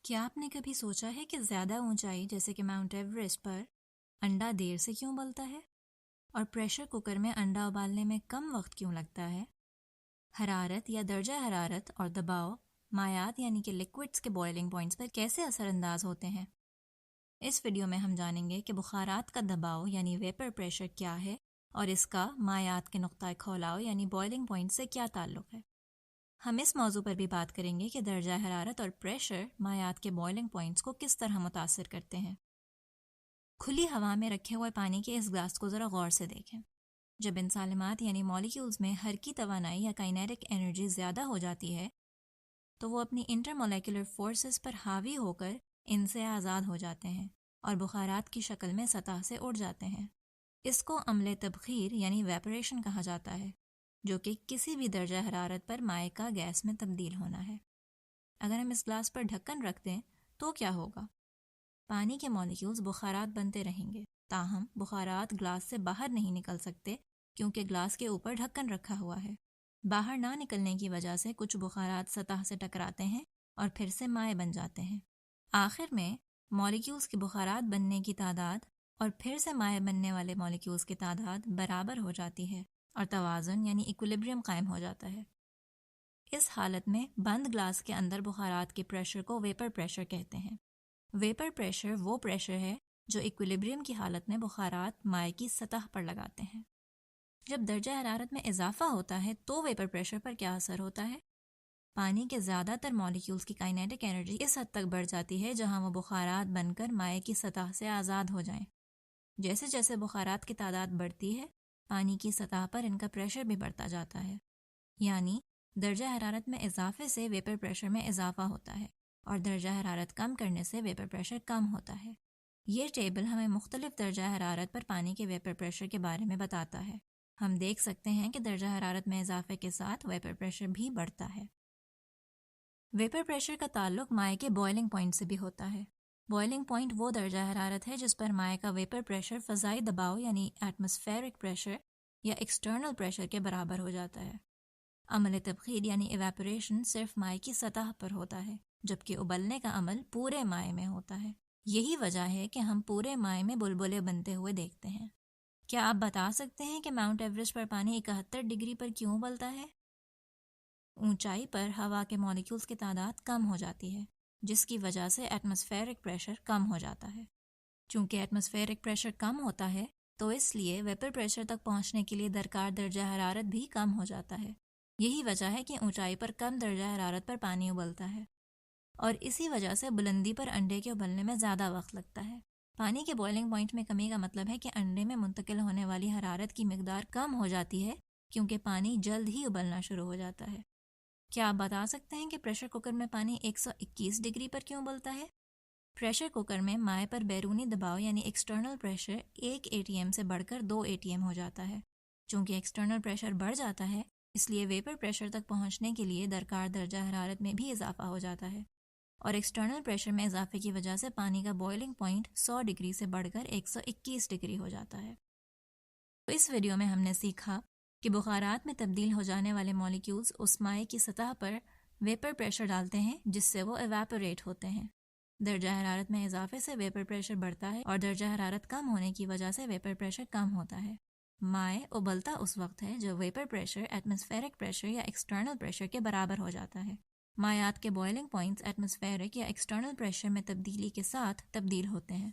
کیا آپ نے کبھی سوچا ہے کہ زیادہ اونچائی جیسے کہ ماؤنٹ ایوریسٹ پر انڈا دیر سے کیوں ابلتا ہے؟ اور پریشر کوکر میں انڈا ابالنے میں کم وقت کیوں لگتا ہے؟ حرارت یا درجہ حرارت اور دباؤ مائعات یعنی کہ لیکوڈز کے بوائلنگ پوائنٹس پر کیسے اثر انداز ہوتے ہیں؟ اس ویڈیو میں ہم جانیں گے کہ بخارات کا دباؤ یعنی ویپر پریشر کیا ہے اور اس کا مائعات کے نقطۂ کھولاؤ یعنی بوائلنگ پوائنٹ سے کیا تعلق ہے۔ ہم اس موضوع پر بھی بات کریں گے کہ درجہ حرارت اور پریشر مائعات کے بوائلنگ پوائنٹس کو کس طرح متاثر کرتے ہیں۔ کھلی ہوا میں رکھے ہوئے پانی کے اس گلاس کو ذرا غور سے دیکھیں۔ جب ان سالمات یعنی مالیکیولز میں حرکی توانائی یا کائنیٹک انرجی زیادہ ہو جاتی ہے تو وہ اپنی انٹر مولیکولر فورسز پر حاوی ہو کر ان سے آزاد ہو جاتے ہیں اور بخارات کی شکل میں سطح سے اڑ جاتے ہیں۔ اس کو عمل تبخیر یعنی ویپوریشن کہا جاتا ہے، جو کہ کسی بھی درجہ حرارت پر مائع کا گیس میں تبدیل ہونا ہے۔ اگر ہم اس گلاس پر ڈھکن رکھ دیں تو کیا ہوگا؟ پانی کے مالیکیولز بخارات بنتے رہیں گے، تاہم بخارات گلاس سے باہر نہیں نکل سکتے کیونکہ گلاس کے اوپر ڈھکن رکھا ہوا ہے۔ باہر نہ نکلنے کی وجہ سے کچھ بخارات سطح سے ٹکراتے ہیں اور پھر سے مائع بن جاتے ہیں۔ آخر میں مالیکیولز کی بخارات بننے کی تعداد اور پھر سے مائع بننے والے مالیکیولز کی تعداد برابر ہو جاتی ہے اور توازن یعنی ایکولیبریم قائم ہو جاتا ہے۔ اس حالت میں بند گلاس کے اندر بخارات کے پریشر کو ویپر پریشر کہتے ہیں۔ ویپر پریشر وہ پریشر ہے جو ایکولیبریم کی حالت میں بخارات مائع کی سطح پر لگاتے ہیں۔ جب درجہ حرارت میں اضافہ ہوتا ہے تو ویپر پریشر پر کیا اثر ہوتا ہے؟ پانی کے زیادہ تر مالیکیولز کی کائنیٹک انرجی اس حد تک بڑھ جاتی ہے جہاں وہ بخارات بن کر مائع کی سطح سے آزاد ہو جائیں۔ جیسے جیسے بخارات کی تعداد بڑھتی ہے، پانی کی سطح پر ان کا پریشر بھی بڑھتا جاتا ہے، یعنی درجہ حرارت میں اضافے سے ویپر پریشر میں اضافہ ہوتا ہے اور درجہ حرارت کم کرنے سے ویپر پریشر کم ہوتا ہے۔ یہ ٹیبل ہمیں مختلف درجہ حرارت پر پانی کے ویپر پریشر کے بارے میں بتاتا ہے۔ ہم دیکھ سکتے ہیں کہ درجہ حرارت میں اضافے کے ساتھ ویپر پریشر بھی بڑھتا ہے۔ ویپر پریشر کا تعلق مائع کے بوائلنگ پوائنٹ سے بھی ہوتا ہے۔ بوائلنگ پوائنٹ وہ درجہ حرارت ہے جس پر مائع کا ویپر پریشر فضائی دباؤ یعنی ایٹماسفیرک پریشر یا ایکسٹرنل پریشر کے برابر ہو جاتا ہے۔ عمل تبخیر یعنی ایواپوریشن صرف مائع کی سطح پر ہوتا ہے، جبکہ ابلنے کا عمل پورے مائع میں ہوتا ہے۔ یہی وجہ ہے کہ ہم پورے مائع میں بلبلے بنتے ہوئے دیکھتے ہیں۔ کیا آپ بتا سکتے ہیں کہ ماؤنٹ ایوریسٹ پر پانی 71 ڈگری پر کیوں ابلتا ہے؟ اونچائی پر ہوا کے مالیکیولز کی تعداد کم ہو جاتی ہے، جس کی وجہ سے ایٹماسفیرک پریشر کم ہو جاتا ہے۔ چونکہ ایٹماسفیرک پریشر کم ہوتا ہے تو اس لیے ویپر پریشر تک پہنچنے کے لیے درکار درجہ حرارت بھی کم ہو جاتا ہے۔ یہی وجہ ہے کہ اونچائی پر کم درجہ حرارت پر پانی ابلتا ہے، اور اسی وجہ سے بلندی پر انڈے کے ابلنے میں زیادہ وقت لگتا ہے۔ پانی کے بوائلنگ پوائنٹ میں کمی کا مطلب ہے کہ انڈے میں منتقل ہونے والی حرارت کی مقدار کم ہو جاتی ہے کیونکہ پانی جلد ہی ابلنا شروع ہو جاتا ہے۔ کیا آپ بتا سکتے ہیں کہ پریشر کوکر میں پانی 121 ڈگری پر کیوں ابلتا ہے؟ پریشر کوکر میں مائع پر بیرونی دباؤ یعنی ایکسٹرنل پریشر 1 atm سے بڑھ کر 2 atm ہو جاتا ہے۔ چونکہ ایکسٹرنل پریشر بڑھ جاتا ہے، اس لیے ویپر پریشر تک پہنچنے کے لیے درکار درجہ حرارت میں بھی اضافہ ہو جاتا ہے، اور ایکسٹرنل پریشر میں اضافے کی وجہ سے پانی کا بوائلنگ پوائنٹ 100 ڈگری سے بڑھ کر 121 ڈگری ہو جاتا ہے۔ تو اس ویڈیو میں ہم نے سیکھا کہ بخارات میں تبدیل ہو جانے والے مالیکیولز اس مائع کی سطح پر ویپر پریشر ڈالتے ہیں جس سے وہ ایواپوریٹ ہوتے ہیں۔ درجہ حرارت میں اضافے سے ویپر پریشر بڑھتا ہے اور درجہ حرارت کم ہونے کی وجہ سے ویپر پریشر کم ہوتا ہے۔ مائع ابلتا اس وقت ہے جب ویپر پریشر ایٹماسفیرک پریشر یا ایکسٹرنل پریشر کے برابر ہو جاتا ہے۔ مائعات کے بوائلنگ پوائنٹس ایٹماسفیرک یا ایکسٹرنل پریشر میں تبدیلی کے ساتھ تبدیل ہوتے ہیں۔